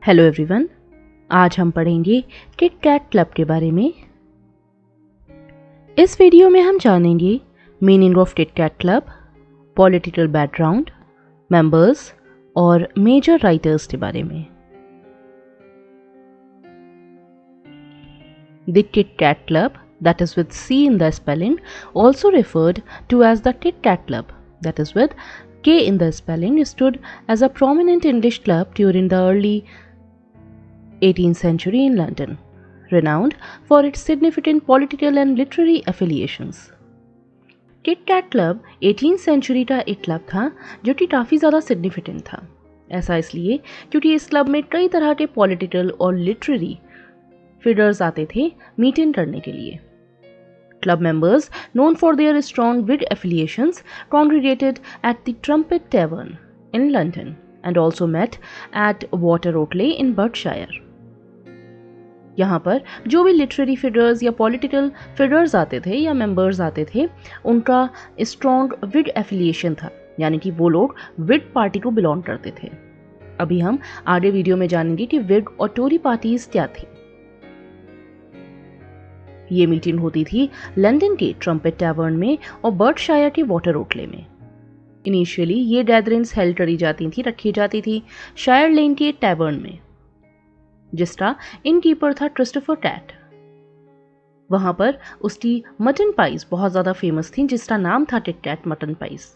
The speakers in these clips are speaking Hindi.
हेलो एवरीवन, आज हम पढ़ेंगे किट कैट क्लब के बारे में। इस वीडियो में हम जानेंगे meaning of Kit Cat club, political background, members और मेजर राइटर्स के बारे में। The Kit Kat Club, that is with C in the spelling, also referred to as the Kit Kat Club, that is with K in the spelling, stood as a prominent English club during the early 18th century in London, renowned for its significant political and literary affiliations. Kit Cat club 18th century का एक क्लब था जो कि काफ़ी ज़्यादा सिग्निफिकेंट था। ऐसा इसलिए क्योंकि इस क्लब में कई तरह के पॉलिटिकल और लिटरेरी फिगर्स आते थे मीटिंग करने के लिए। Club members, known for their strong Whig affiliations, congregated at the Trumpet Tavern in London and also met at Water Oatley in Berkshire. यहाँ पर जो भी लिटरेरी फिगर्स या पॉलिटिकल फिगर्स आते थे या मेंबर्स आते थे, उनका स्ट्रॉन्ग विग एफिलिएशन था, यानी कि वो लोग विग पार्टी को बिलोंग करते थे। अभी हम आगे वीडियो में जानेंगे कि विग और टोरी पार्टीज क्या थी। ये मीटिंग होती थी लंदन के ट्रम्पेट टैवर्न में और बर्कशायर के वाटर ओटले में। इनिशियली ये गैदरिंग्स हेल्ड करी जाती थी, रखी जाती थी शायर लेन के टैवर्न में, जिसका इनकीपर था क्रिस्टोफर कैट। वहां पर उसकी मटन पाइस बहुत ज्यादा फेमस थी, जिसका नाम था Kit Cat mutton pies.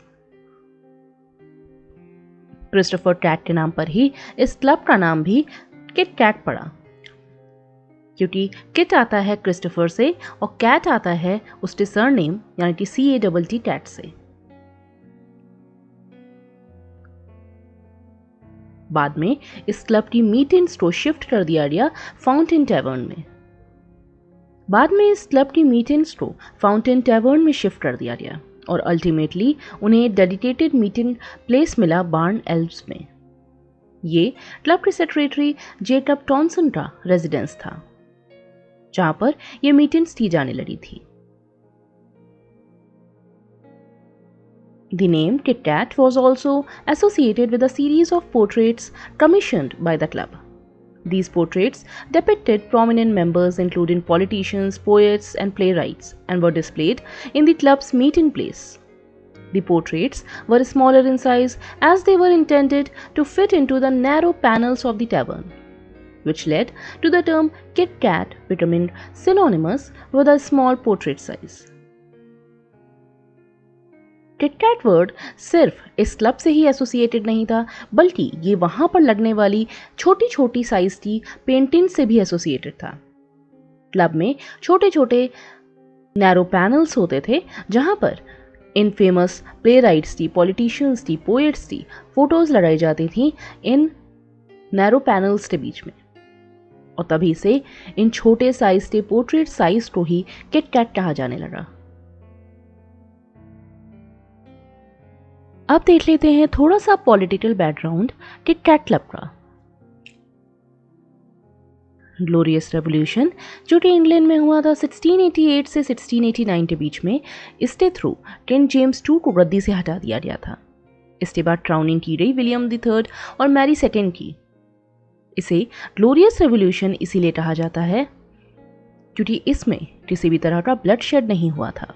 Christopher Cat के नाम पर ही इस क्लब का नाम भी किट कैट पड़ा, क्योंकि किट आता है क्रिस्टोफर से और कैट आता है उसके सरनेम यानी कि CATT कैट से। बाद में इस क्लब की मीटिंग्स को शिफ्ट कर दिया गया फाउंटेन टैवर्न में शिफ्ट कर दिया गया और अल्टीमेटली उन्हें डेडिकेटेड मीटिंग प्लेस मिला बार्न एल्व्स में। ये क्लब के सेक्रेटरी जेकब टॉनसन का रेजिडेंस था, जहां पर यह मीटिंग्स की जाने लगी थी। The name Kit Kat was also associated with a series of portraits commissioned by the club. These portraits depicted prominent members including politicians, poets and playwrights and were displayed in the club's meeting place. The portraits were smaller in size as they were intended to fit into the narrow panels of the tavern, which led to the term Kit Kat becoming synonymous with a small portrait size. Kit Cat word सिर्फ इस क्लब से ही एसोसिएटेड नहीं था, बल्कि ये वहां पर लगने वाली छोटी छोटी साइज की पेंटिंग से भी एसोसिएटेड था। क्लब में छोटे छोटे नैरो पैनल्स होते थे, जहां पर इन फेमस प्ले राइट्स की, पॉलिटिशियंस की, पोएट्स की फोटोज लगाई जाती थी इन नैरो पैनल्स के बीच में, और तभी से इन छोटे साइज के पोर्ट्रेट साइज को ही किट कैट कहा जाने लगा। अब देख लेते हैं थोड़ा सा political background Kit Cat club का। ग्लोरियस रेवोल्यूशन जो कि इंग्लैंड में हुआ था 1688 से 1689 के बीच में, इसके थ्रू किंग जेम्स II को गद्दी से हटा दिया गया था। इसके बाद क्राउनिंग की गई विलियम III और मैरी II की। इसे ग्लोरियस रेवोल्यूशन इसीलिए कहा जाता है क्योंकि इसमें किसी भी तरह का ब्लडशेड नहीं हुआ था।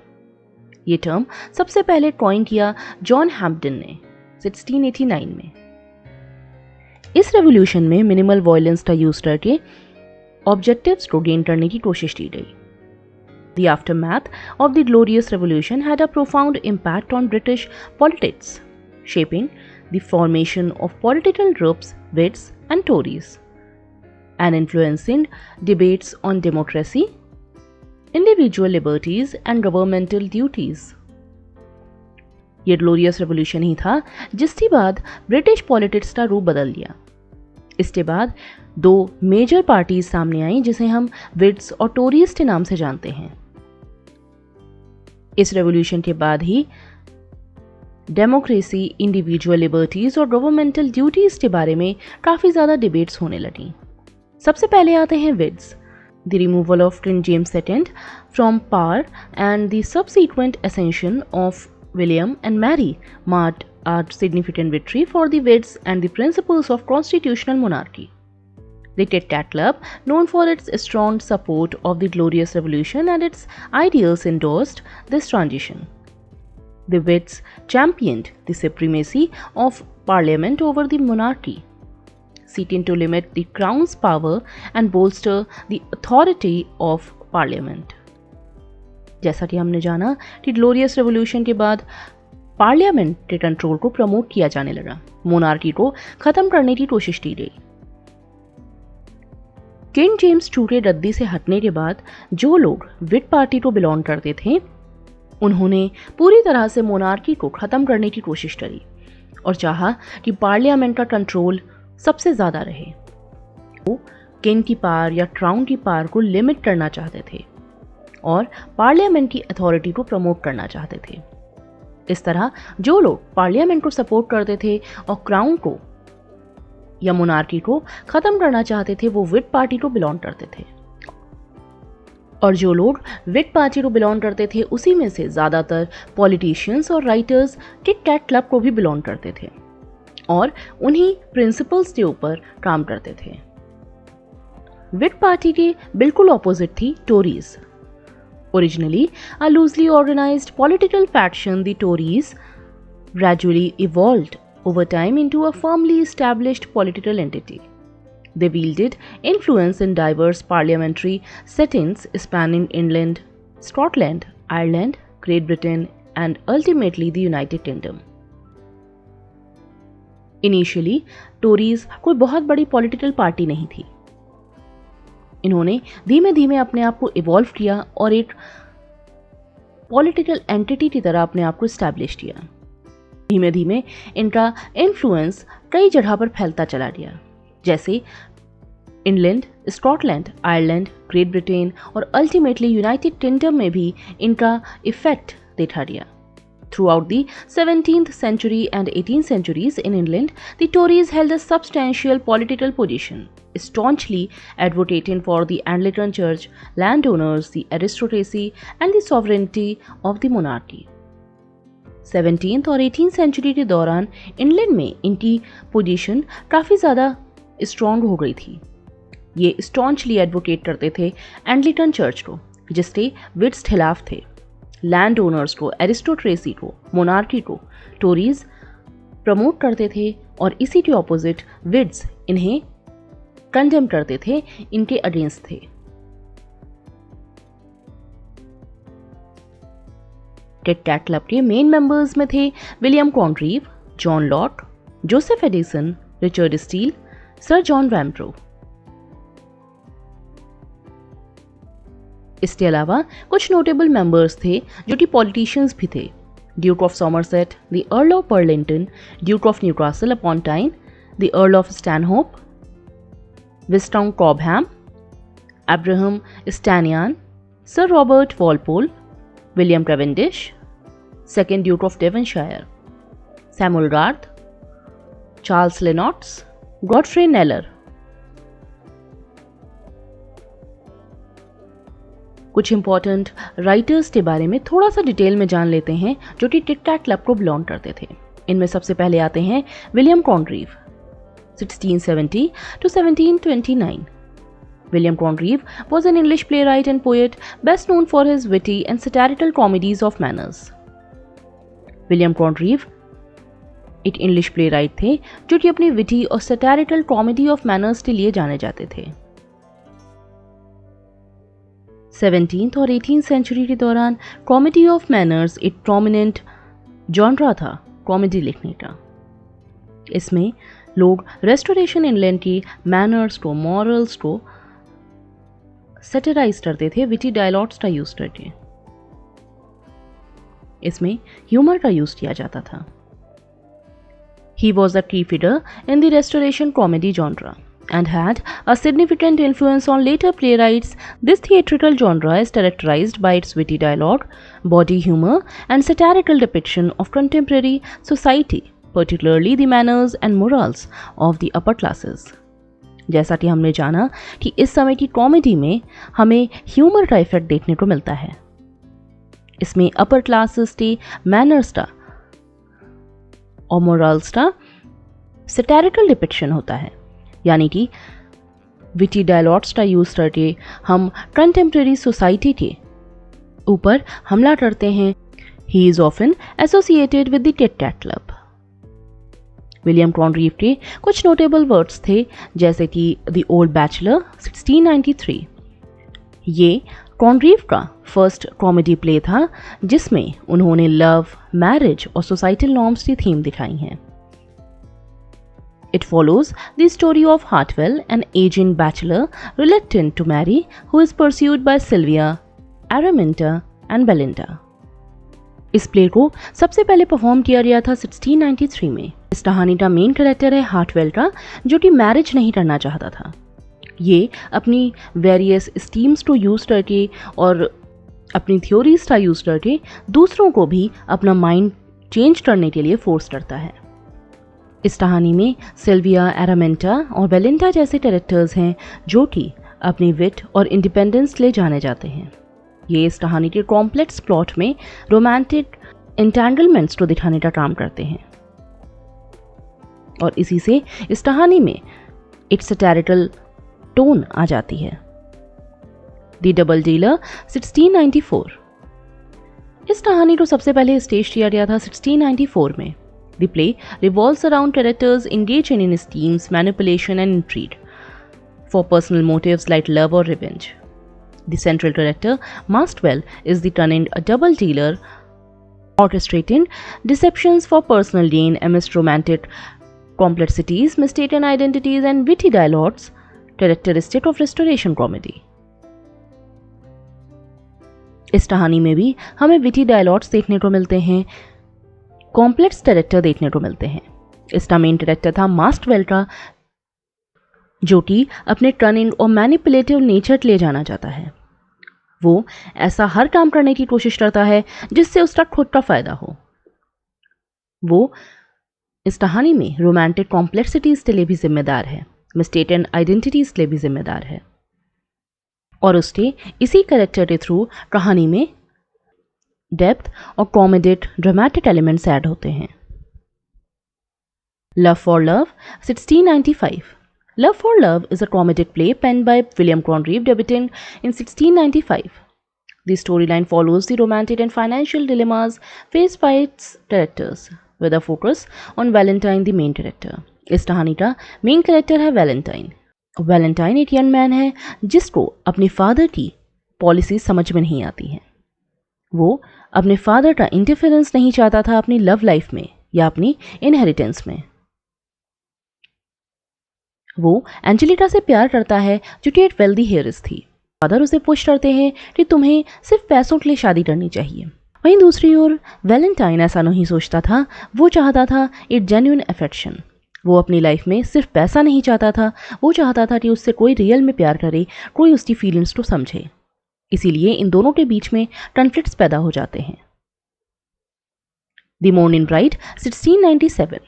ये टर्म सबसे पहले कॉइन किया जॉन हैम्पटन ने 1689 में। इस रेवोल्यूशन में मिनिमल वायलेंस का यूज करके ऑब्जेक्टिव्स को गेन करने की कोशिश की गई। The aftermath of the glorious revolution had a profound impact on British politics, shaping the formation of political groups Whigs and Tories and influencing debates on democracy, individual liberties and governmental duties. ये ग्लोरियस रेवोल्यूशन ही था जिसके बाद ब्रिटिश पॉलिटिक्स का रूप बदल दिया। इसके बाद दो मेजर पार्टीज सामने आई जिसे हम विग्स और टोरीज के नाम से जानते हैं। इस रेवोल्यूशन के बाद ही डेमोक्रेसी, इंडिविजुअल लिबर्टीज और गवर्नमेंटल ड्यूटीज के बारे में काफ़ी ज़्यादा डिबेट्स होने लगी। सबसे पहले आते हैं Whigs. The removal of King James II from power and the subsequent ascension of William and Mary marked a significant victory for the Whigs and the principles of constitutional monarchy. The Tit Tat Club, known for its strong support of the Glorious Revolution and its ideals, endorsed this transition. The Wits championed the supremacy of Parliament over the monarchy, seeking to limit the Crown's power and bolster the authority of Parliament. जैसा कि हमने जाना कि ग्लोरियस रेवोल्यूशन के बाद पार्लियामेंट के कंट्रोल को प्रमोट किया जाने लगा, मोनार्की को खत्म करने की कोशिश की गई। किंग जेम्स II के गद्दी से हटने के बाद जो लोग विट पार्टी को बिलोंग करते थे, उन्होंने पूरी तरह से मोनार्की को खत्म करने की कोशिश करी और चाहा कि पार्लियामेंट का कंट्रोल सबसे ज्यादा रहे। वो किंग की पावर या क्राउन की पावर को लिमिट करना चाहते थे और पार्लियामेंट की अथॉरिटी को प्रमोट करना चाहते थे। इस तरह जो लोग पार्लियामेंट को सपोर्ट करते थे और क्राउन को या मोनार्की को खत्म करना चाहते थे, वो विट पार्टी को बिलोंग करते थे। और जो लोग विट पार्टी को बिलोंग करते थे, उसी में से ज्यादातर पॉलिटिशियंस और राइटर्स टिट टैट क्लब को भी बिलोंग करते थे और उन्हीं प्रिंसिपल्स के ऊपर काम करते थे। विट पार्टी के बिल्कुल ऑपोजिट थी Tories. Originally a loosely organized political faction, the Tories gradually evolved over time into a firmly established political entity. They wielded influence in diverse parliamentary settings spanning England, Scotland, Ireland, Great Britain, and ultimately the United Kingdom. Initially, Tories कोई बहुत बड़ी political party नहीं थी। इन्होंने धीमे धीमे अपने आप को इवॉल्व किया और एक पॉलिटिकल एंटिटी की तरह अपने आप को स्टैब्लिश किया। धीमे धीमे इनका इन्फ्लुएंस कई जगह पर फैलता चला गया, जैसे England, Scotland, Ireland, great Britain और अल्टीमेटली यूनाइटेड किंगडम में भी इनका इफेक्ट देखा गया। Throughout the 17th century and 18th centuries in England, the Tories held a substantial political position, staunchly advocating for the Anglican Church, landowners, the aristocracy, and the sovereignty of the monarchy. 17th और 18th century के दौरान इंग्लैंड में इनकी पोजीशन काफ़ी ज़्यादा स्ट्रॉन्ग हो गई थी। ये स्टॉन्चली एडवोकेट करते थे एंग्लिकन चर्च को, जिसके विट्स खिलाफ थे। लैंड ओनर्स को, एरिस्टोक्रेसी को, मोनार्की को टोरीज प्रमोट करते थे और इसी के ऑपोजिट विड्स इन्हें कंडेम करते थे, इनके अगेंस्ट थे। टिट टैट क्लब के मेन मेंबर्स में थे William Congreve, John Locke, Joseph Addison, Richard Steele, sir John Vanbrugh. इसके अलावा कुछ नोटेबल मेंबर्स थे जो कि पॉलिटिशियंस भी थे। Duke of Somerset, the Earl of Burlington, Duke of Newcastle upon Tyne, the Earl of Stanhope, Viscount Cobham, Abraham Stanyan, sir Robert Walpole, William Cavendish, second Duke of Devonshire, Samuel Garth, Charles Lennox, Godfrey Kneller. कुछ इंपॉर्टेंट राइटर्स के बारे में थोड़ा सा डिटेल में जान लेते हैं जो कि टिट टैट क्लब को बिलोंग करते थे। इनमें सबसे पहले आते हैं William कॉन्ट्रीव 1670 to 1729. William Congreve was an English playwright and poet, best known for his witty and satirical comedies of manners. William Congreve एक इंग्लिश प्लेराइट थे जो कि अपनी विटी और सैटारिकल कॉमेडी ऑफ मैनर्स के लिए जाने जाते थे। 17th और 18th सेंचुरी के दौरान कॉमेडी ऑफ मैनर्स एक प्रोमिनेंट जॉनरा था कॉमेडी लिखने का। इसमें लोग रेस्टोरेशन इंग्लैंड की मैनर्स को, मॉरल्स को सैटिराइज करते थे, विटी डायलॉग्स का यूज करके। इसमें ह्यूमर का यूज किया जाता था। He was a key figure in the Restoration comedy genre and had a significant influence on later playwrights. This theatrical genre is characterized by its witty dialogue, bawdy humor, and satirical depiction of contemporary society, particularly the manners and morals of the upper classes. जैसा कि हमने जाना कि इस समय की कॉमेडी में हमें ह्यूमर का इफेक्ट देखने को मिलता है। इसमें अपर क्लासेस के मैनर्स का और मोरल्स का सैटारिकल डिपिक्शन होता है, यानी कि विटी डायलॉग्सটা यूज करके हम कंटेम्प्रेरी सोसाइटी के ऊपर हमला करते हैं। He is often associated with the Tit Tat Club. William Congreve के कुछ नोटेबल वर्ड्स थे जैसे कि द ओल्ड बैचलर 1693। ये कॉनरीव का फर्स्ट कॉमेडी प्ले था जिसमें उन्होंने लव, मैरिज और सोसाइटल नॉर्म्स की थीम दिखाई हैं। It follows the story of Hartwell, an aging bachelor reluctant to marry, who is pursued by Sylvia, Araminta and Belinda. इस प्ले को सबसे पहले परफॉर्म किया गया था 1693 में। इस कहानी का मेन कैरेक्टर है हार्टवेल का, जो कि मैरिज नहीं करना चाहता था। ये अपनी वेरियस स्कीम्स को यूज करके और अपनी थ्योरीज का यूज करके दूसरों को भी अपना माइंड चेंज करने के लिए फोर्स करता है। इस कहानी में सिल्विया, एरामेंटा और बेलिंडा जैसे कैरेक्टर्स हैं जो कि अपनी विट और इंडिपेंडेंस ले जाने जाते हैं। ये इस कहानी के कॉम्प्लेक्स प्लॉट में रोमांटिक एंटेंगलमेंट्स को दिखाने का काम करते हैं और इसी से इस कहानी में एक सैटिरिकल टोन आ जाती है। The double dealer 1694। इस कहानी को सबसे पहले स्टेज किया गया था 1694 में। The play revolves around characters engaging in schemes, manipulation, and intrigue for personal motives like love or revenge. The central character, Mastwell, is the cunning double dealer, orchestrating deceptions for personal gain amidst romantic complexities, mistaken identities, and witty dialogues, characteristic of restoration comedy. इस कहानी में भी हमें विटी डायलॉग्स देखने को मिलते हैं, कॉम्प्लेक्स कैरेक्टर देखने को मिलते हैं। इसका मेन कैरेक्टर था मास्टवेल का, जो कि अपने टर्निंग और मैनिपुलेटिव नेचर ले जाना चाहता है। वो ऐसा हर काम करने की कोशिश करता है जिससे उसका खुद का फायदा हो। वो इस कहानी में रोमांटिक कॉम्प्लेक्सिटीज के लिए भी जिम्मेदार है, मिस्टेकन आइडेंटिटीज के लिए भी जिम्मेदार है और उसके इसी कैरेक्टर के थ्रू कहानी में डेप्थ और कॉमेडिक ड्रामेटिक एलिमेंट्स ऐड होते हैं। Love for love 1695। Love for love is a comedic play penned by William Congreve, debuting in 1695. The storyline follows the romantic and financial dilemmas faced by its characters, with a focus on Valentine, the main character. इस कहानी का मेन कैरेक्टर है वैलेंटाइन। वैलेंटाइन एक यंग मैन है जिसको अपने फादर की पॉलिसी समझ में नहीं आती है। वो अपने फादर का इंटरफेरेंस नहीं चाहता था अपनी लव लाइफ में या अपनी इनहेरिटेंस में। वो एंजेलिका से प्यार करता है जो कि एक वेल्दी हेयरिस थी। फादर उसे पुश करते हैं कि तुम्हें सिर्फ पैसों के लिए शादी करनी चाहिए। वहीं दूसरी ओर वैलेंटाइन ऐसा नहीं सोचता था, वो चाहता था एक जेन्युइन अफेक्शन। वो अपनी लाइफ में सिर्फ पैसा नहीं चाहता था, वो चाहता था कि उससे कोई रियल में प्यार करे, कोई उसकी फीलिंग्स को समझे। इसीलिए इन दोनों के बीच में कॉन्फ्लिक्ट्स पैदा हो जाते हैं। The morning bride 1697।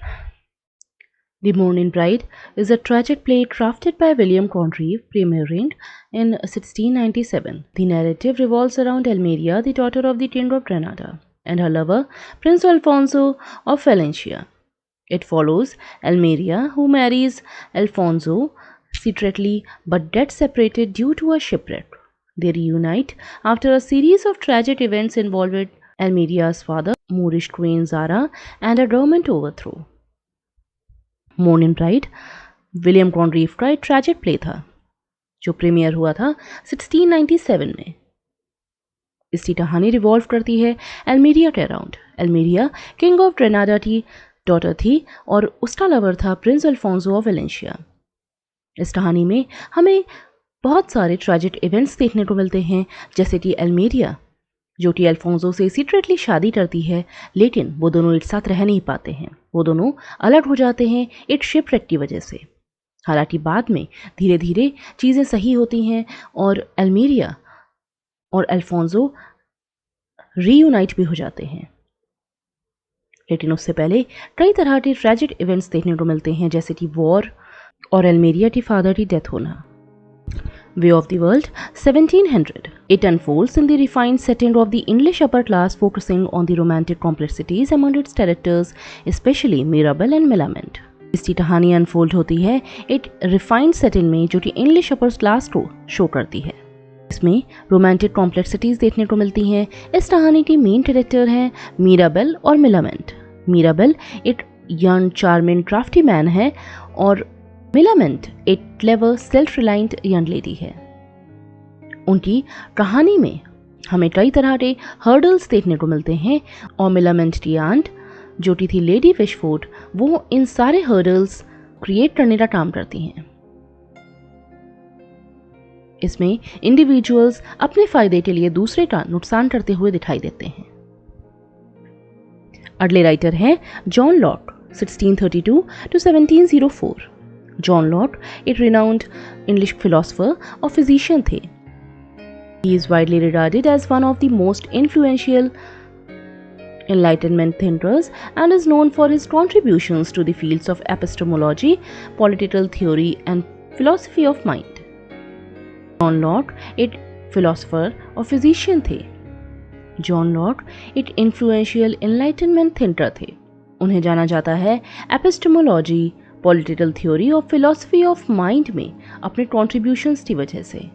The morning bride is a tragic play crafted by William Congreve, premiering in 1697. The narrative revolves around Almeria, the daughter of the King of Granada, and her lover, Prince Alfonso of Valencia. It follows Almeria, who marries Alfonso secretly but gets separated due to a shipwreck. They reunite after a series of tragic events involving Almeria's father, Moorish Queen Zara, and a government overthrow. Mourning Bride William Congreve का एक ट्रैजिक प्ले था जो प्रीमियर हुआ था 1697 में। इसकी कहानी रिवॉल्व करती है एल्मेरिया के अराउंड। एल्मेरिया किंग ऑफ ग्रेनाडा की डॉटर थी और उसका लवर था प्रिंस अल्फोंसो ऑफ वेलेंशिया। इस कहानी में हमें बहुत सारे ट्रैजिक इवेंट्स देखने को मिलते हैं, जैसे कि एल्मेरिया जो कि अल्फोंसो से सीक्रेटली शादी करती है, लेकिन वो दोनों एक साथ रह नहीं पाते हैं। वो दोनों अलग हो जाते हैं एक शिपरेक की वजह से। हालांकि बाद में धीरे धीरे चीज़ें सही होती हैं और एल्मेरिया और अल्फोंसो रीयूनाइट भी हो जाते हैं। लेकिन उससे पहले कई तरह के ट्रैजिक इवेंट्स देखने को मिलते हैं, जैसे कि वॉर और एल्मेरिया की फादर की डेथ होना। Way of the World 1700. It unfolds in the refined setting of the English upper class, focusing on the romantic complexities among its characters, especially Mirabell and Millamant. इसकी कहानी अनफोल्ड होती है एक रिफाइंड सेटिंग में जो कि इंग्लिश अपर क्लास को शो करती है। इसमें रोमांटिक कॉम्प्लेक्सिटीज देखने को मिलती हैं। इस कहानी की मेन कैरेक्टर हैं मीराबेल और मिलामेंट। मीराबेल एक यंग चार्मिंग क्राफ्टी मैन है और मिलामेंट एक clever self reliant young lady है। उनकी कहानी में हमें कई तरह के हर्डल्स देखने को मिलते हैं और मिलामेंट की आंट जो कि थी लेडी फिशफोर्ड, वो इन सारे हर्डल्स क्रिएट करने का काम करती हैं। इसमें इंडिविजुअल्स अपने फायदे के लिए दूसरे का नुकसान करते हुए दिखाई देते हैं। अगले राइटर हैं John Locke 1632 to 1704। John Locke एक रिनाउंड इंग्लिश फिलोसोफर और फिजिशियन थे। He is widely regarded as one of the most influential Enlightenment thinkers and is known for his contributions to the fields of epistemology, political theory and philosophy of mind. John Locke एक फिलोसोफर और फिजिशियन थे। जॉन लॉक एक इन्फ्लुएंशियल एनलाइटनमेंट थिंकर थे। उन्हें जाना जाता है एपिस्टेमोलॉजी, पॉलिटिकल थ्योरी और फिलॉसफी ऑफ माइंड में अपने कॉन्ट्रीब्यूशंस की वजह से।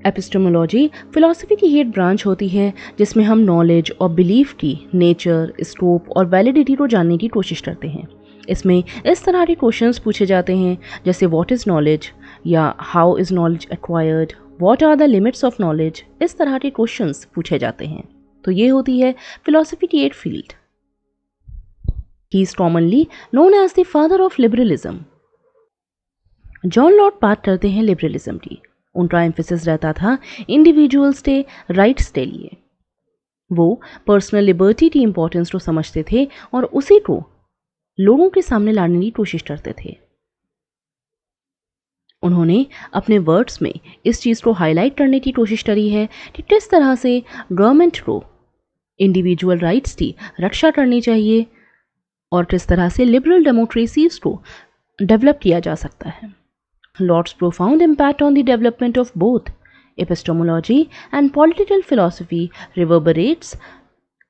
एपिस्टेमोलॉजी फिलॉसफी की एक ब्रांच होती है जिसमें हम नॉलेज और बिलीफ की नेचर, स्कोप और वैलिडिटी को जानने की कोशिश करते हैं। इसमें इस तरह के क्वेश्चंस पूछे जाते हैं जैसे व्हाट इज़ नॉलेज या how is knowledge acquired, what are the limits of knowledge. इस तरह के क्वेश्चंस पूछे जाते हैं। तो ये होती है फिलॉसफी की एक field. He is commonly known as the father of liberalism. John Locke बात करते हैं लिबरलिज्म की। उनका एम्फेसिस रहता था इंडिविजुअल्स के राइट्स के लिए। वो पर्सनल लिबर्टी की इंपॉर्टेंस को समझते थे और उसी को लोगों के सामने लाने की कोशिश करते थे। उन्होंने अपने वर्ड्स में इस चीज़ को हाईलाइट करने की कोशिश करी है कि किस तरह से गवर्नमेंट को इंडिविजुअल राइट्स की रक्षा करनी चाहिए और किस तरह से लिबरल डेमोक्रेसीज को डेवलप किया जा सकता है। Locke's profound impact on the development of both epistemology and political philosophy reverberates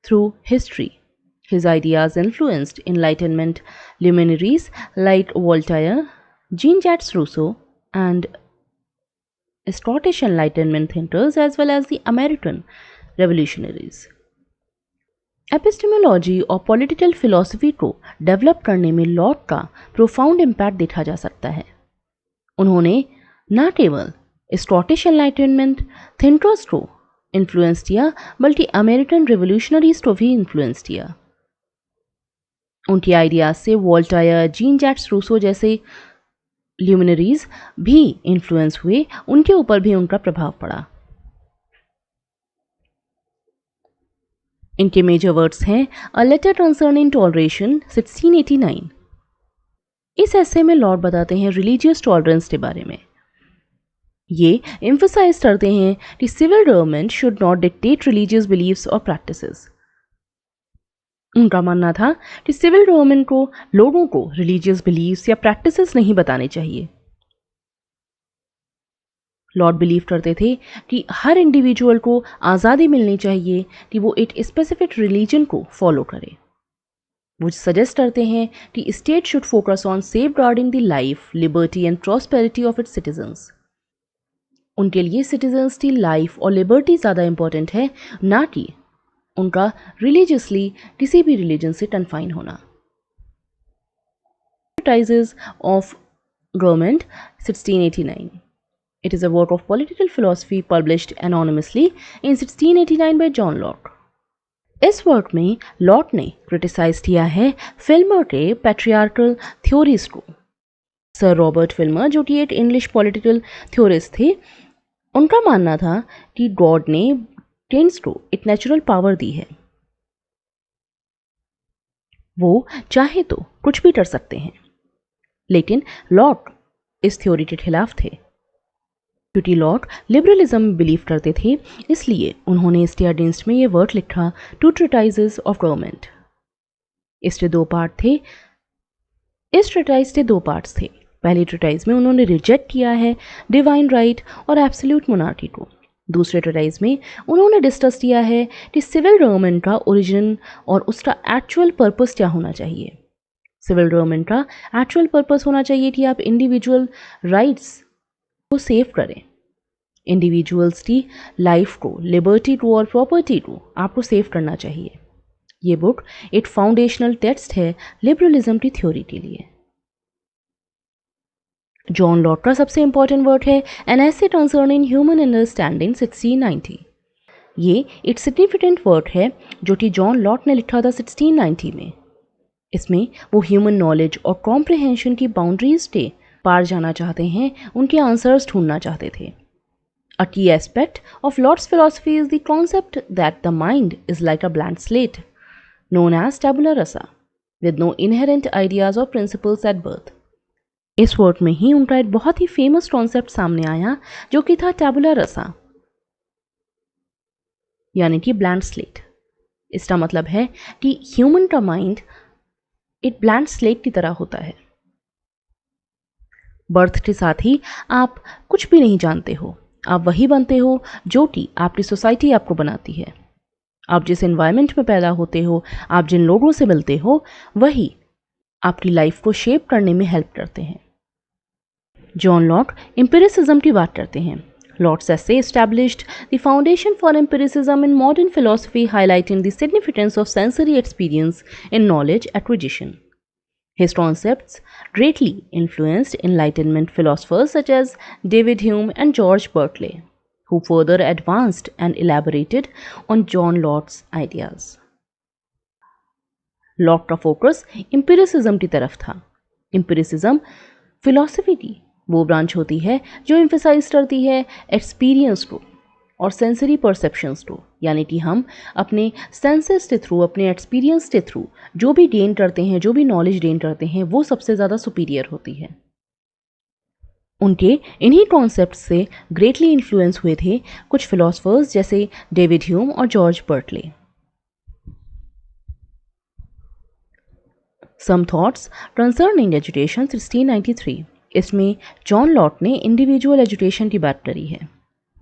through history. His ideas influenced Enlightenment luminaries like Voltaire, Jean-Jacques Rousseau, and Scottish Enlightenment thinkers as well as the American revolutionaries. Epistemology और पॉलिटिकल फिलॉसफी को डेवलप करने में लॉक का प्रोफाउंड इम्पैक्ट देखा जा सकता है। उन्होंने न केवल स्कॉटिश एनलाइटनमेंट थिंकर्स को इन्फ्लुएंस किया बल्कि अमेरिकन रिवोल्यूशनरीज को भी इन्फ्लुएंस किया। उनके आइडियाज से वोल्टायर, जीन जैक्स रूसो जैसे ल्यूमिनरीज भी इन्फ्लुएंस हुए, उनके ऊपर भी उनका प्रभाव पड़ा। इनके मेजर वर्ड्स हैं अ लेटर कंसर्निंग टॉलरेशन 1689। इस ऐसे में लॉर्ड बताते हैं रिलीजियस टॉलरेंस के बारे में। ये एम्फसाइज करते हैं कि civil government should not dictate religious beliefs और प्रैक्टिसेस। उनका मानना था कि सिविल गवर्नमेंट को लोगों को रिलीजियस बिलीफ्स या प्रैक्टिसेस नहीं बताने चाहिए। लॉर्ड बिलीव करते थे कि हर इंडिविजुअल को आज़ादी मिलनी चाहिए कि वो एक स्पेसिफिक रिलीजन को फॉलो करे। वो सजेस्ट करते हैं कि state should focus on safeguarding the life, liberty and prosperity of its citizens. उनके लिए सिटीजन्स की लाइफ और लिबर्टी ज़्यादा इंपॉर्टेंट है, ना कि उनका रिलीजियसली किसी भी रिलीजन से कन्फाइन होना। Treatises of Government 1689. It is a work of political philosophy published anonymously in 1689 by John Locke. इस वर्क में लॉक ने क्रिटिसाइज किया है फिल्मर के पैट्रियार्कल थ्योरीज को। सर रॉबर्ट फिल्मर जो कि एक इंग्लिश पॉलिटिकल थ्योरिस्ट थे, उनका मानना था कि गॉड ने किंग्स को एक नेचुरल पावर दी है, वो चाहे तो कुछ भी कर सकते हैं। लेकिन लॉक इस थ्योरी के खिलाफ थे। क्योंकि लॉक लिबरलिज्म बिलीव करते थे, इसलिए उन्होंने इसके अगेंस्ट में ये वर्क लिखा टू ट्रीटाइजेस ऑफ गवर्नमेंट। इसके दो पार्ट थे। इस ट्रीटाइज के दो पार्ट्स थे। पहले ट्रीटाइज में उन्होंने रिजेक्ट किया है डिवाइन राइट और एब्सोल्यूट मोनार्की को। दूसरे ट्रीटाइज में उन्होंने डिस्कस किया है कि सिविल गवर्नमेंट का ओरिजिन और उसका एक्चुअल पर्पस क्या होना चाहिए। सिविल गवर्नमेंट का एक्चुअल पर्पस होना चाहिए कि आप इंडिविजुअल राइट्स को सेव करें, इंडिविजुअल्स की लाइफ को, लिबर्टी को और प्रॉपर्टी को आपको सेव करना चाहिए। ये बुक एक फाउंडेशनल टेक्स्ट है लिबरलिज्म की थ्योरी के लिए। जॉन लॉक का सबसे इंपॉर्टेंट वर्क है an essay concerning human understanding 1690। ये एक सिग्निफिकेंट वर्क है जो कि जॉन लॉक ने लिखा था 1690 में। इसमें वो ह्यूमन नॉलेज और कॉम्प्रिहेंशन की बाउंड्रीज के पार जाना चाहते हैं, उनके आंसर्स ढूंढना चाहते थे। A key aspect of Locke's philosophy is the concept that the mind is like a blank slate, known as tabula rasa, with no inherent ideas or principles at birth. इस वर्क में ही उनका एक बहुत ही फेमस कॉन्सेप्ट सामने आया जो कि था टैबुला रसा, यानी कि ब्लैंक स्लेट। इसका मतलब है कि ह्यूमन का माइंड एक ब्लैंक स्लेट की तरह होता है। बर्थ के साथ ही आप कुछ भी नहीं जानते हो, आप वही बनते हो जो कि आपकी सोसाइटी आपको बनाती है। आप जिस एनवायरनमेंट में पैदा होते हो, आप जिन लोगों से मिलते हो, वही आपकी लाइफ को शेप करने में हेल्प करते हैं। जॉन लॉक एम्पिरिसिज्म की बात करते हैं। Locke's essay established the foundation for empiricism in modern philosophy, highlighting the significance of sensory experience in knowledge acquisition. His concepts greatly influenced Enlightenment philosophers such as David Hume and George Berkeley, who further advanced and elaborated on John Locke's ideas. Locke का फोकस एम्पिरिसिज्म की तरफ था। एम्पिरिसिज्म फिलॉसफी की वो ब्रांच होती है जो एम्फेसाइज करती है एक्सपीरियंस को और सेंसरी परसेप्शंस को, यानी कि हम अपने सेंसेस के थ्रू, अपने एक्सपीरियंस के थ्रू जो भी गेन करते हैं, जो भी नॉलेज गेन करते हैं, वो सबसे ज़्यादा सुपीरियर होती है। उनके इन्हीं कॉन्सेप्ट से ग्रेटली इन्फ्लुएंस हुए थे कुछ फिलोसफर्स जैसे डेविड ह्यूम और George Berkeley. Some thoughts concerning education 1693। इसमें जॉन लॉक ने इंडिविजुअल एजुकेशन की बात करी है,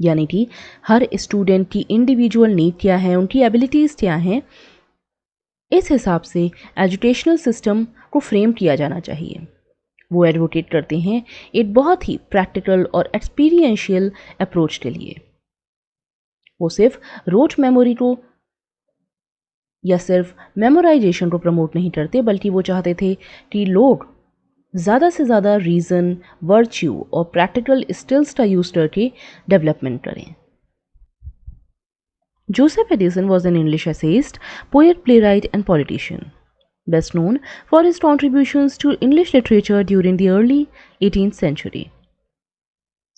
यानी कि हर स्टूडेंट की इंडिविजुअल नीड क्या है, उनकी एबिलिटीज़ क्या हैं, इस हिसाब से एजुकेशनल सिस्टम को फ्रेम किया जाना चाहिए। वो एडवोकेट करते हैं एक बहुत ही प्रैक्टिकल और एक्सपीरियंशियल अप्रोच के लिए। वो सिर्फ रोज मेमोरी को या सिर्फ मेमोराइजेशन को प्रमोट नहीं करते, बल्कि वो चाहते थे कि लोग ज़्यादा से ज़्यादा रीज़न, वर्च्यू और प्रैक्टिकल स्किल्स का यूज़ करके डेवलपमेंट करें। Joseph Addison was an English essayist, poet, playwright, and politician, best known for his contributions to English literature during the early 18th century.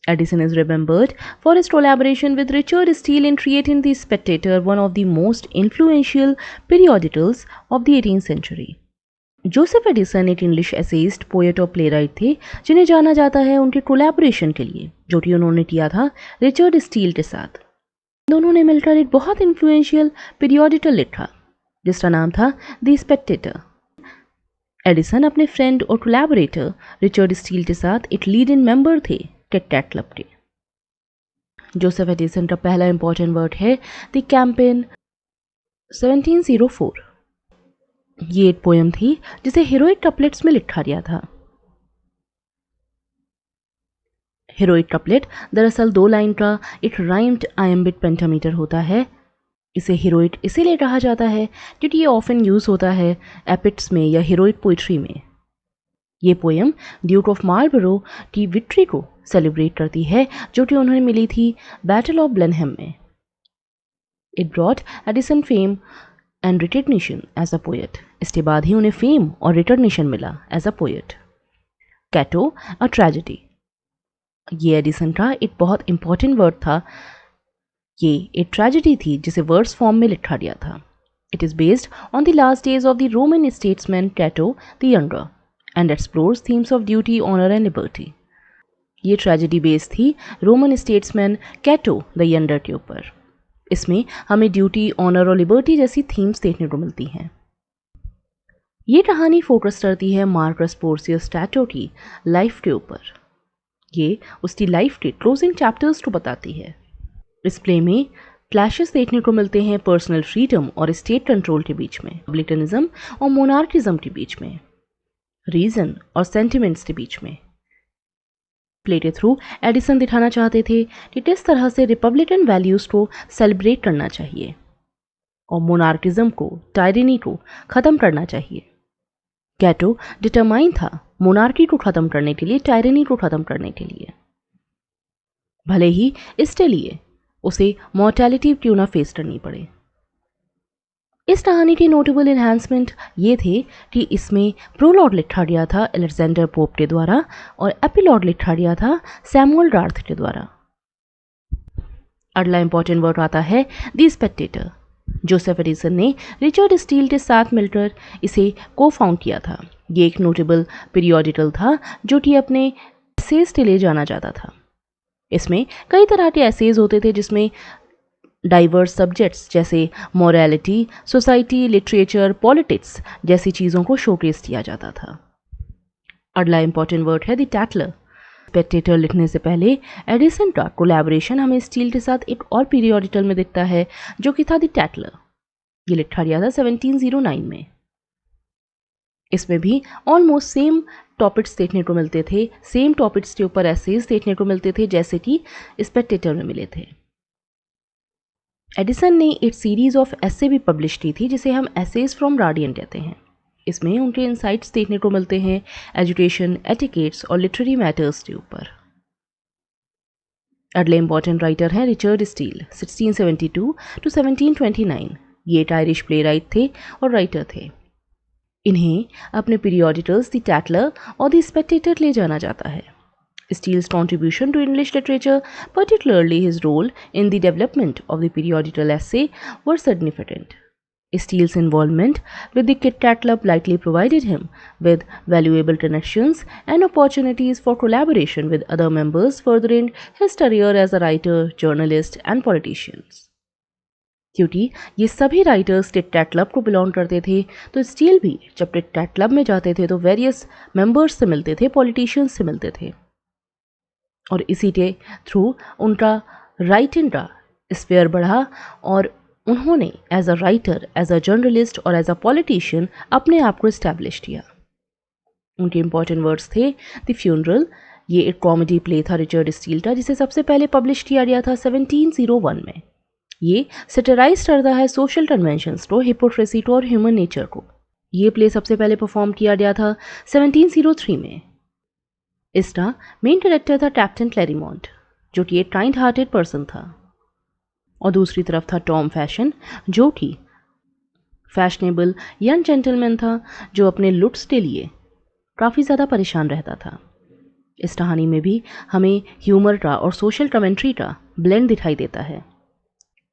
Addison is remembered for his collaboration with Richard Steele in creating The Spectator, one of the most influential periodicals of the 18th century. Joseph Addison एक इंग्लिश एसेइस्ट, पोएट और प्लेराइट थे जिन्हें जाना जाता है उनके कोलैबोरेशन के लिए, जो कि उन्होंने किया था रिचर्ड स्टील के साथ। दोनों ने मिलकर एक बहुत इन्फ्लुएंशियल पीरियोडिकल लिखा जिसका नाम था द स्पेक्टेटर। एडिसन अपने फ्रेंड और कोलैबोरेटर रिचर्ड स्टील के साथ एक लीडिंग मेंबर थे किट कैट क्लब के। जोसेफ एडिसन का पहला इंपॉर्टेंट वर्क है द कैंपेन 1704। ये एक पोएम थी जिसे हीरोइक कपलेट्स में लिखा गया था। हीरोइक कपलेट दरअसल 2 लाइन का एक राइम्ड आयम्बिक पेंटामीटर होता है। इसे हीरोइक इसीलिए कहा जाता है क्योंकि ये ऑफन यूज होता है एपिक्स में या हीरोइक पोइट्री में। ये पोएम ड्यूक ऑफ मार्लबरो की विक्ट्री को सेलिब्रेट करती है जो कि उन्हें मिली थी बैटल ऑफ ब्लेनहेम में। It brought Addison fame and recognition as a poet. इसके बाद ही उन्हें फेम और रिकग्निशन मिला as a poet. Cato a tragedy, ये एडिसन का एक बहुत इंपॉर्टेंट वर्ड था। ये एक ट्रेजेडी थी जिसे वर्ड्स फॉर्म में लिखा गया था। It is based on the last days of the Roman statesman Cato the Younger and explores themes of duty, honour and liberty. ये ट्रेजेडी बेस्ड थी Roman statesman Cato the Younger के ऊपर। इसमें हमें ड्यूटी, ऑनर और लिबर्टी जैसी थीम्स देखने को मिलती हैं। ये कहानी फोकस करती है मार्कस पोर्सियस कैटो की लाइफ के ऊपर। ये उसकी लाइफ के क्लोजिंग चैप्टर्स को बताती है। इस प्ले में क्लैशेस देखने को मिलते हैं पर्सनल फ्रीडम और स्टेट कंट्रोल के बीच में, रिपब्लिकनिज्म और मोनार्किज्म के बीच में। रीजन और सेंटिमेंट्स के बीच में। प्ले के थ्रू एडिसन दिखाना चाहते थे कि किस तरह से रिपब्लिकन वैल्यूज को सेलिब्रेट करना चाहिए और मोनार्किज्म को, टायरेनी को खत्म करना चाहिए। कैटो डिटरमाइन था मोनार्की को खत्म करने के लिए, टायरेनी को खत्म करने के लिए, भले ही इसके लिए उसे मॉर्टैलिटी क्यों ना फेस करनी पड़े। इस कहानी के नोटेबल एनहांसमेंट ये थे कि इसमें प्रोलॉग लिखा गया था अलेक्जेंडर पोप के द्वारा और एपिलॉग लिखा गया था सैमुअल गार्थ के द्वारा। अगला इंपॉर्टेंट वर्ड आता है द स्पेक्टेटर। जोसेफ एडिसन ने रिचर्ड स्टील के साथ मिलकर इसे को फाउंड किया था। ये एक नोटेबल पीरियोडिकल था जो कि अपने एसेज के लिए जाना जाता था। इसमें कई तरह के एसेज होते थे जिसमें डाइवर्स सब्जेक्ट्स जैसे मॉरलिटी, सोसाइटी, लिटरेचर, पॉलिटिक्स जैसी चीज़ों को शोकेस किया जाता था। अगला इंपॉर्टेंट वर्ड है द टैटलर। स्पेक्टेटर लिखने से पहले एडिसन का कोलैबोरेशन हमें स्टील के साथ एक और पीरियोडिकल में दिखता है जो कि था द टैटलर। ये लिखा गया था 1709 में। इसमें भी ऑलमोस्ट सेम टॉपिक्स देखने को मिलते थे, सेम टॉपिक्स के ऊपर एसेज देखने को मिलते थे जैसे कि स्पेक्टेटर में मिले थे। एडिसन ने एक सीरीज ऑफ एसे भी पब्लिश की थी जिसे हम एसेज फ्रॉम गार्डियन कहते हैं। इसमें उनके इंसाइट्स देखने को मिलते हैं एजुकेशन, एटिकेट्स और लिटरेरी मैटर्स के ऊपर। अगले इंपॉर्टेंट राइटर हैं रिचर्ड स्टील, 1672 टू 1729। ये एक आयरिश प्ले राइट थे और राइटर थे। इन्हें अपने पीरियोडिकल्स द टैटलर और द स्पेक्टेटर ले जाना जाता है। Steele's contribution to English literature, particularly his role in the development of the periodical essay, were significant. Steele's involvement with the Kit Kat Club likely provided him with valuable connections and opportunities for collaboration with other members, furthering his career as a writer, journalist, and politician. क्योंकि ये सभी राइटर्स किट कैट क्लब को बिलोंग करते थे, तो स्टील भी जब किट कैट क्लब में जाते थे तो वेरियस मेंबर्स से मिलते थे, पॉलिटिशियंस से मिलते थे और इसी के थ्रू उनका राइटिंग का स्फीयर बढ़ा और उन्होंने as a writer, as a journalist और एज अ पॉलिटिशियन अपने आप को इस्टेब्लिश किया। उनके इंपॉर्टेंट वर्ड्स थे द फ्यूनरल। ये एक कॉमेडी प्ले था रिचर्ड स्टील का जिसे सबसे पहले पब्लिश किया गया था 1701 में। ये सेटराइज करता है सोशल कन्वेंशंस को, हिपोक्रेसी को और ह्यूमन नेचर को। ये प्ले सबसे पहले परफॉर्म किया गया था 1703 में। इसका मेन कैरेक्टर था कैप्टन क्लैरीमोंट जो कि एक काइंड हार्टेड पर्सन था और दूसरी तरफ था टॉम फैशन जो कि फैशनेबल यंग जेंटलमैन था जो अपने लुक्स के लिए काफ़ी ज़्यादा परेशान रहता था। इस कहानी में भी हमें ह्यूमर का और सोशल कमेंट्री का ब्लेंड दिखाई देता है।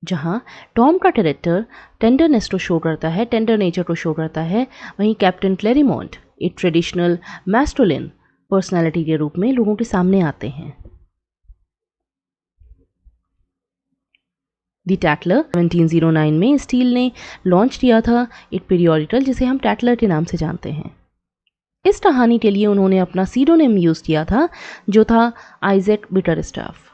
जहाँ टॉम का कैरेक्टर टेंडरनेस को शो करता है, टेंडर नेचर को शो करता है, वहीं कैप्टन क्लैरीमोंट एक ट्रेडिशनल मैस्कुलिन पर्सनालिटी के रूप में लोगों के सामने आते हैं। द टैटलर 1709 में स्टील ने लॉन्च किया था एक पीरियोडिकल जिसे हम टैटलर के नाम से जानते हैं। इस कहानी के लिए उन्होंने अपना सीडोनेम यूज किया था जो था आइजैक बिटरस्टाफ।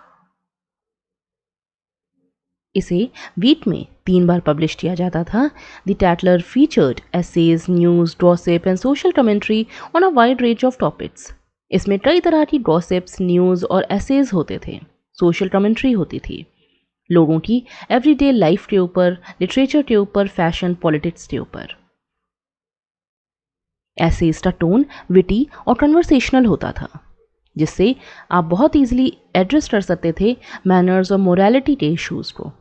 इसे वीक में 3 बार पब्लिश किया जाता था। The Tatler featured essays, news, gossip and social commentary on a wide range of topics. इसमें कई तरह की गॉसिप्स, न्यूज़ और एसेज होते थे, सोशल कमेंट्री होती थी, लोगों की एवरीडे लाइफ के ऊपर, लिटरेचर के ऊपर, फैशन, पॉलिटिक्स के ऊपर। एसेज का टोन विटी और कन्वर्सेशनल होता था जिससे आप बहुत ईजिली एड्रेस कर सकते थे मैनर्स और मोरालिटी के इश्यूज को।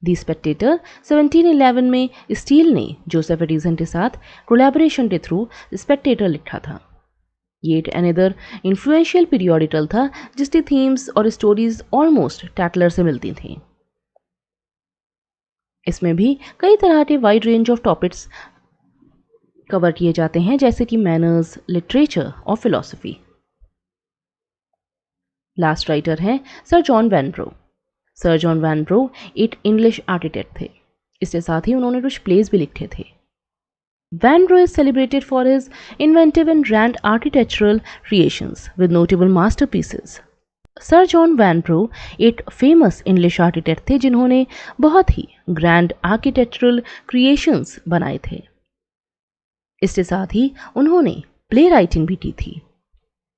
द स्पेक्टेटर 1711 में स्टील ने जोसेफ एडिसन के साथ कोलैबोरेशन के थ्रू स्पेक्टेटर लिखा था। ये एक अनदर इन्फ्लुएंशियल पीरियोडिकल था जिसकी थीम्स और स्टोरीज ऑलमोस्ट टैटलर से मिलती थी। इसमें भी कई तरह के wide range of topics cover किए जाते हैं जैसे कि मैनर्स, लिटरेचर और फिलॉसफी। लास्ट राइटर हैं sir John वैनब्रो। Sir John Vanbrugh एक इंग्लिश आर्किटेक्ट थे। इसके साथ ही उन्होंने कुछ प्लेस भी लिखे थे। Vanbrugh is celebrated for his inventive and grand architectural creations with notable masterpieces. Sir John Vanbrugh एक फेमस इंग्लिश आर्किटेक्ट थे जिन्होंने बहुत ही ग्रैंड आर्किटेक्चरल क्रिएशंस बनाए थे। इसके साथ ही उन्होंने प्ले राइटिंग भी की थी।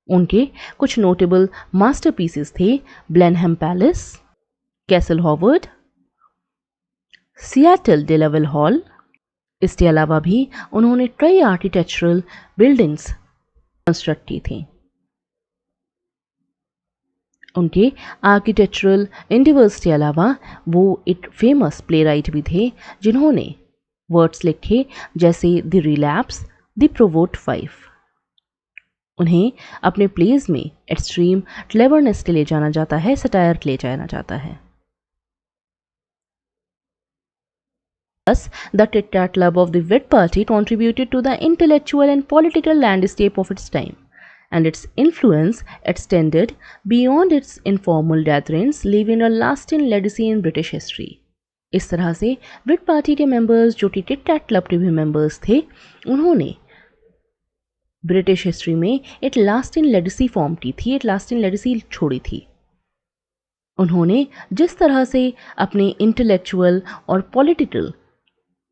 उनके कुछ नोटेबल मास्टरपीसेस थे Blenheim Palace, Castle Howard, Seaton Delaval Hall. इसके अलावा भी उन्होंने कई आर्किटेक्चरल बिल्डिंग्स कंस्ट्रक्ट की थी। उनके आर्किटेक्चरल एंडिवर्स के अलावा वो एक फेमस प्लेराइट भी थे जिन्होंने वर्ड्स लिखे जैसे द रिलैप्स, द प्रोवोट 5। उन्हें अपने प्लेज में एक्सट्रीम क्लेवरनेस के लिए जाना जाता है, सटायर के लिए जाना जाता है। Thus, the Tit Tat Club of the Whig Party contributed to the intellectual and political landscape of its time, and its influence extended beyond its informal gatherings, leaving a lasting legacy in British history. इस तरह से विग पार्टी के मेंबर्स जो कि टिट टैट क्लब के भी मेंबर्स थे, उन्होंने ब्रिटिश हिस्ट्री में एक लास्टिंग लेगेसी फॉर्म की थी, एक लास्टिंग लेगेसी छोड़ी थी। उन्होंने जिस तरह से अपने इंटेलेक्चुअल और पॉलिटिकल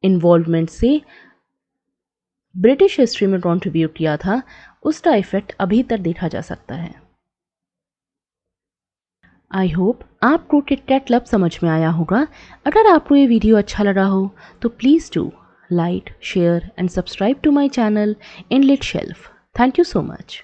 इन्वॉल्वमेंट से ब्रिटिश हिस्ट्री में कंट्रीब्यूट किया था, उसका इफेक्ट अभी तक देखा जा सकता है। आई होप आपको टिट टैट क्लब समझ में आया होगा। अगर आपको ये वीडियो अच्छा लगा हो तो please do like, share and subscribe to my channel Inlit Shelf. Thank you so much.